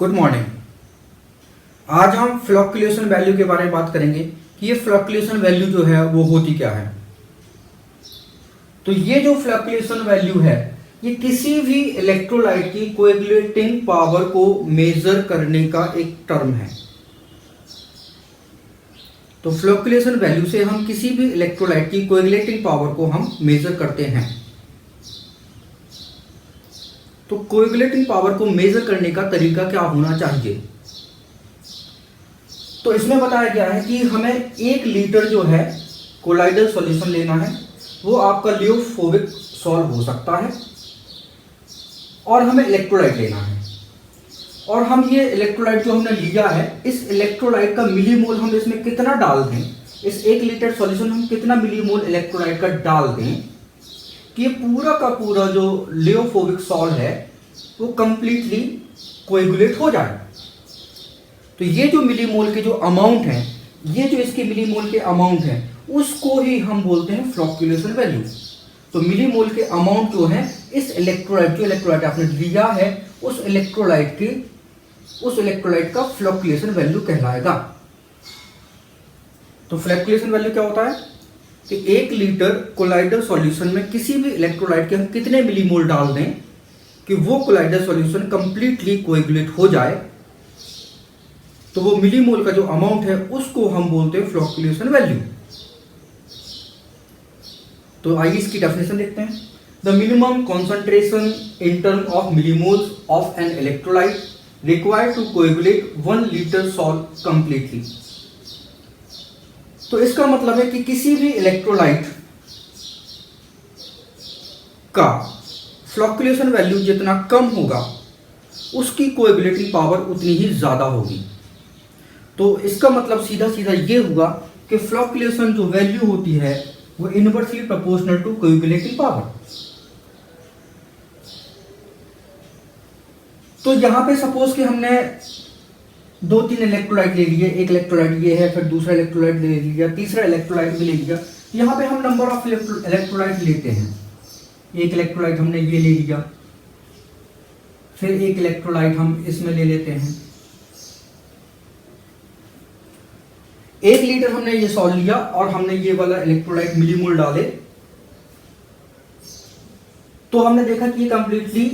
Good morning. आज हम fluctuation value के बारे में बात करेंगे कि ये फ्लक्चुएशन वैल्यू जो है वो होती क्या है। तो ये जो फ्लक्चुएशन वैल्यू है ये किसी भी इलेक्ट्रोलाइट की कोएगुलेटिंग पावर को मेजर करने का एक टर्म है। तो फ्लक्चुएशन वैल्यू से हम किसी भी इलेक्ट्रोलाइट की कोएगुलेटिंग पावर को हम मेजर करते हैं। तो कोएगुलेटिंग पावर को मेजर करने का तरीका क्या होना चाहिए, तो इसमें बताया गया है कि हमें 1 लीटर जो है कोलाइडल सॉल्यूशन लेना है। वो आपका लियोफोबिक सॉल्व हो सकता है और हमें इलेक्ट्रोलाइट लेना है। और हम ये इलेक्ट्रोलाइट जो हमने लिया है, इस इलेक्ट्रोलाइट का मिलीमोल हम इसमें कितना डाल दें, इस 1 लीटर सॉल्यूशन हम कितना मिलीमोल इलेक्ट्रोलाइट का डाल दें कि ये पूरा का पूरा जो लियोफोबिक सॉल्ट है वो कंप्लीटली कोएगुलेट हो जाए। तो ये जो मिलीमोल के जो अमाउंट है, ये जो इसके मिलीमोल के अमाउंट है उसको ही हम बोलते हैं फ्लक्चुएशन वैल्यू। तो मिलीमोल के अमाउंट जो है इस इलेक्ट्रोलाइट, जो इलेक्ट्रोलाइट आपने लिया है उस इलेक्ट्रोलाइट का फ्लक्चुएशन वैल्यू कहलाएगा। तो फ्लक्चुएशन वैल्यू क्या होता है कि 1 लीटर कोलाइडल सॉल्यूशन में किसी भी इलेक्ट्रोलाइट के हम कितने मिलीमोल डाल दें कि वो कोलाइडल सॉल्यूशन कंप्लीटली कोएगुलेट हो जाए, तो वो मिलीमोल का जो अमाउंट है उसको हम बोलते हैं फ्लक्चुएशन वैल्यू। तो आइए इसकी डेफिनेशन देखते हैं। The minimum concentration in term of millimoles of an electrolyte required to coagulate 1 litre salt completely. तो इसका मतलब है कि किसी भी इलेक्ट्रोलाइट का फ्लक्चुएशन वैल्यू जितना कम होगा उसकी कोएगुलेटिंग पावर उतनी ही ज्यादा होगी। तो इसका मतलब सीधा सीधा ये हुआ कि फ्लक्चुएशन जो वैल्यू होती है वो inversely proportional to coagulating power. तो यहां पे सपोज कि हमने 2-3 इलेक्ट्रोलाइट ले लिए, एक इलेक्ट्रोलाइट ये है, फिर दूसरा इलेक्ट्रोलाइट ले लिया, तीसरा इलेक्ट्रोलाइट भी ले लिया। यहाँ पे हम नंबर ऑफ इलेक्ट्रोलाइट लेते हैं। एक इलेक्ट्रोलाइट हमने ये ले लिया, फिर एक इलेक्ट्रोलाइट हम इसमें ले लेते हैं। 1 लीटर हमने ये सॉल्व लिया और हमने ये वाला इलेक्ट्रोलाइट मिलीमोल डाले, तो हमने देखा कि ये कंप्लीटली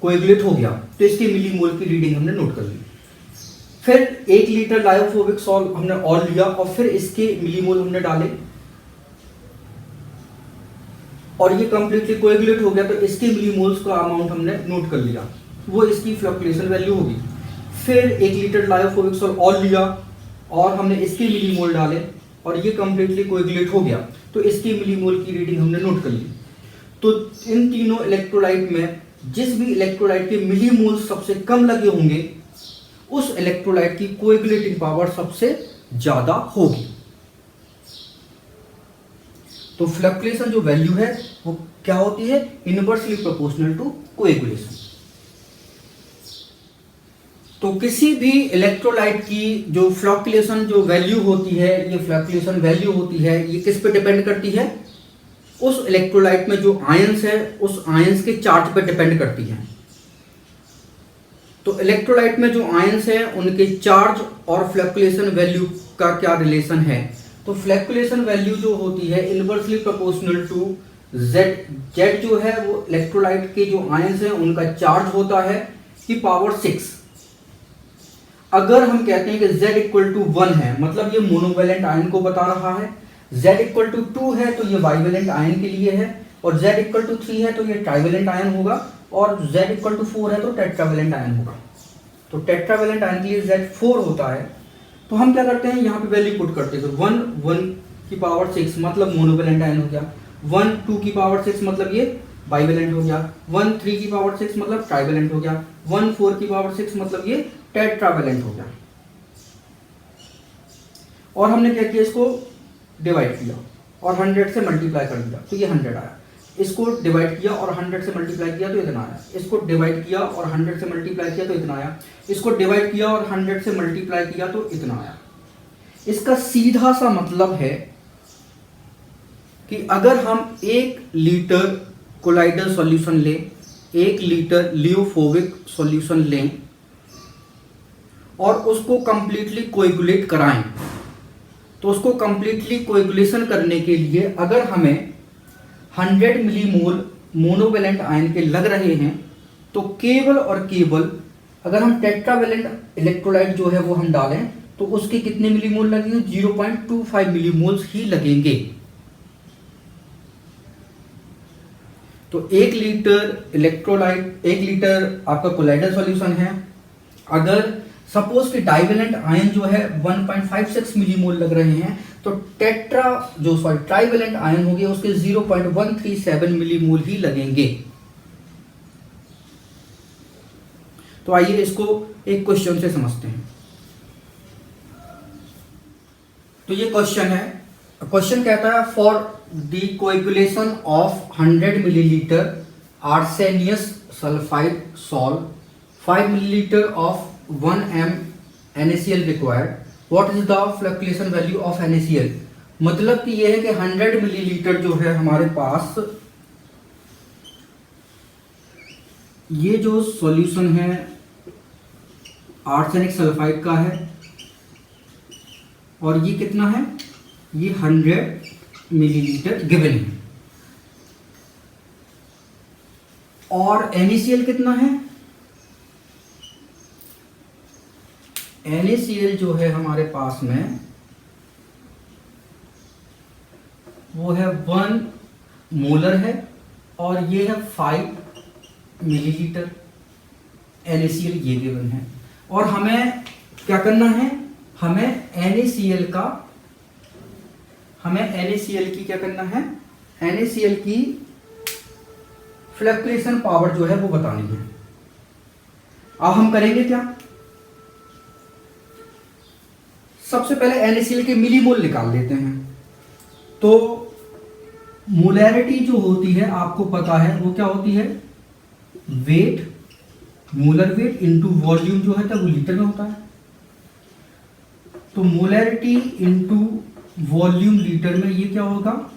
कोएगुलेट हो गया। तो इसके मिलीमोल की रीडिंग हमने नोट कर ली। फिर 1 लीटर लायोफोबिक सॉल्व हमने और लिया और फिर इसके मिलीमोल हमने डाले और ये कंप्लीटली कोएगुलेट हो गया। तो इसके मिलीमोल्स का अमाउंट हमने नोट कर लिया, वो इसकी फ्लक्चुएशन वैल्यू होगी। फिर 1 लीटर लायोफोबिक सॉल्व और लिया और हमने इसके मिलीमोल डाले और ये कंप्लीटली कोएगुलेट हो गया। तो इसके मिलीमोल की रीडिंग हमने नोट कर ली। तो इन तीनों इलेक्ट्रोलाइट में जिस भी इलेक्ट्रोलाइट के मिलीमोल सबसे कम लगे होंगे उस इलेक्ट्रोलाइट की कोएगुलेटिंग पावर सबसे ज्यादा होगी। तो फ्लक्चुएशन जो वैल्यू है वो क्या होती है, इनवर्सली प्रोपोर्शनल टू कोएगुलेशन। तो किसी भी इलेक्ट्रोलाइट की जो फ्लक्चुएशन जो वैल्यू होती है, ये फ्लक्चुएशन वैल्यू होती है, ये किस पे डिपेंड करती है, उस इलेक्ट्रोलाइट में जो आयंस है उस आयंस के चार्ज पे डिपेंड करती है। तो इलेक्ट्रोलाइट में जो आयंस है उनके चार्ज और फ्लक्चुएशन वैल्यू का क्या रिलेशन है, तो फ्लक्चुएशन वैल्यू जो होती है inversely proportional to Z. Z जो है वो इलेक्ट्रोलाइट के जो आयंस हैं उनका चार्ज होता है कि पावर 6। अगर हम कहते हैं कि Z इक्वल टू 1 है, मतलब ये मोनोवेलेंट आयन को बता रहा है। Z इक्वल टू 2 है तो ये बाइवेलेंट आयन के लिए है, और Z इक्वल टू 3 है तो ये ट्राइवेलेंट आयन होगा, और Z इक्वल टू 4 है तो टेट्रावेलेंट आयन होगा। तो टेट्रावेलेंट आयन के लिए Z4 होता है। तो हम क्या करते हैं, यहाँ पे वैल्यू पुट करते हैं। 1 की पावर 6 मतलब मोनोवेलेंट आयन हो गया, 1 2 की पावर 6 मतलब ये बाइवेलेंट हो गया, 1 3 की पावर 6 मतलब ट्राइवेलेंट हो गया, 1 4 की पावर 6 मतलब ये टेट्रावेलेंट हो गया। और हमने क्या किया, इसको डिवाइड किया और 100 से मल्टीप्लाई कर दिया तो ये 100 आया। इसको डिवाइड किया और 100 से मल्टीप्लाई किया तो इतना आया। इसको डिवाइड किया और 100 से मल्टीप्लाई किया तो इतना आया। इसको डिवाइड किया और 100 से मल्टीप्लाई किया तो इतना आया। इसका सीधा सा मतलब है कि अगर हम 1 लीटर कोलाइडल सॉल्यूशन लें, 1 लीटर लियोफोबिक सॉल्यूशन लें और उसको कंप्लीटली कोएगुलेट कराएं। तो उसको कंप्लीटली कोएगुलेशन करने के लिए अगर हमें 100 मिलीमोल मोनोवेलेंट आयन के लग रहे हैं तो केवल और केवल अगर हम टेट्रावेलेंट इलेक्ट्रोलाइट जो है वो हम डालें तो उसके कितने मिलीमोल लगेंगे, 0.25 मिलीमोल्स ही लगेंगे। तो 1 लीटर इलेक्ट्रोलाइट, 1 लीटर आपका कोलाइडल सॉल्यूशन है, अगर सपोज कि डाइवेलेंट आयन जो है 1.56 मिलीमोल लग रहे हैं तो ट्राइवेलेंट आयन हो गया उसके 0.137 मिलीमोल ही लगेंगे। तो आइए इसको एक क्वेश्चन से समझते हैं। तो ये क्वेश्चन है, क्वेश्चन कहता है for the coagulation of 100 millilitre arsenious sulphide salt 5 millilitre of 1 m NaCl required, what is the flocculation value of NaCl। मतलब कि यह है कि 100 मिलीलीटर जो है हमारे पास ये जो सॉल्यूशन है आर्सेनिक सल्फाइड का है और ये कितना है, ये 100 मिलीलीटर गिवन है। और NaCl कितना है, NaCl जो है हमारे पास में वो है 1 मोलर है और ये है 5 मिलीलीटर NaCl ये गिवन है। और हमें क्या करना है, हमें NaCl की क्या करना है, NaCl की फ्लक्चुएशन पावर जो है वो बतानी है। अब हम करेंगे क्या, सबसे पहले NaCl के मिलीमोल निकाल लेते हैं। तो मोलैरिटी जो होती है आपको पता है वो क्या होती है, weight, molar weight into volume जो है वो लीटर में होता है। तो मोलैरिटी इनटू वॉल्यूम लीटर में ये क्या होगा,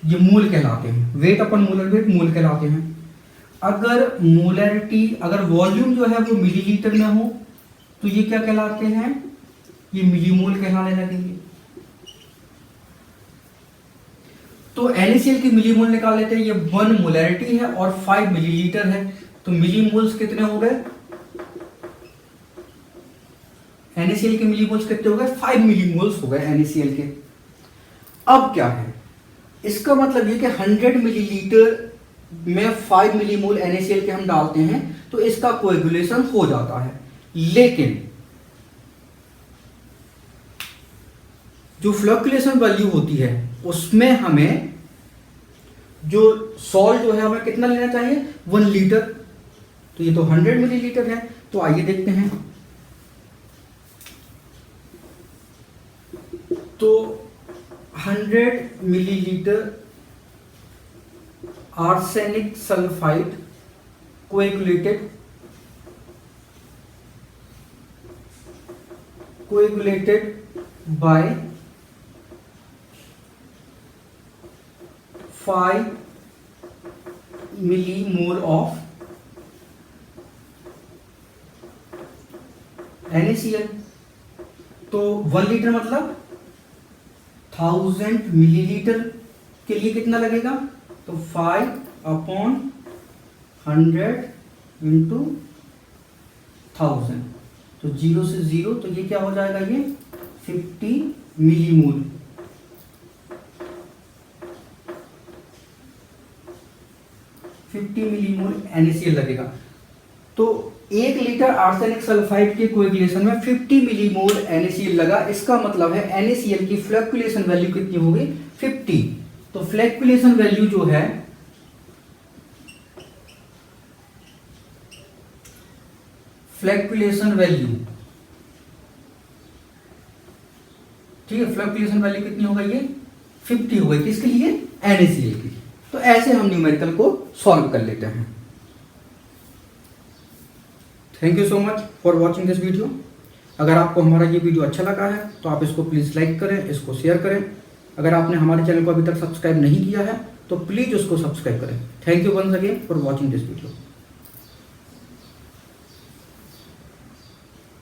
ये मोल कहलाते हैं, वेट अपन मोलर वेट मोल कहलाते हैं। अगर मोलैरिटी, अगर वॉल्यूम जो है वो मिलीलीटर में हो तो ये क्या कहलाते हैं, ये मिलीमोल कहलाने लगेंगे। तो NaCl की मिलीमोल निकाल लेते हैं, ये 1 मोलैरिटी है और 5 मिलीलीटर है। तो मिलीमोल्स कितने हो गए, NaCl के मिलीमोल्स कितने हो गए, 5 मिलीमोल्स हो गए NaCl के। अब क्या है, इसका मतलब ये कि 100 मिलीलीटर में 5 मिलीमोल NaCl के हम डालते हैं तो इसका कोएगुलेशन हो जाता है। लेकिन जो फ्लक्चुएशन वैल्यू होती है उसमें हमें जो सॉल्ट जो है हमें कितना लेना चाहिए, 1 लीटर। तो ये तो 100 मिलीलीटर है। तो आइए देखते हैं। तो 100 millilitre arsenic sulphide coagulated by 5 millimole of NaCl। तो 1 लीटर मतलब 1000 मिलीलीटर के लिए कितना लगेगा, तो 5/100 इंटू 1000, तो 0 से 0, तो ये क्या हो जाएगा, ये 50 मिलीमोल। NaCl लगेगा। तो 1 लीटर आर्सेनिक सल्फाइड के कोएगुलेशन में 50 मिलीमोल NaCl लगा। इसका मतलब है NaCl की फ्लक्चुएशन वैल्यू कितनी होगी, 50। तो फ्लक्चुएशन वैल्यू जो है फ्लक्चुएशन वैल्यू, ठीक है, फ्लक्चुएशन वैल्यू कितनी हो गई, ये 50 हो गई। किसके लिए, NaCl की। तो ऐसे हम न्यूमेरिकल को सॉल्व कर लेते हैं। Thank you so much for watching this video. अगर आपको हमारा ये वीडियो अच्छा लगा है तो आप इसको प्लीज़ लाइक करें, इसको शेयर करें। अगर आपने हमारे चैनल को अभी तक सब्सक्राइब नहीं किया है तो प्लीज़ उसको सब्सक्राइब करें। Thank you once again for watching this video.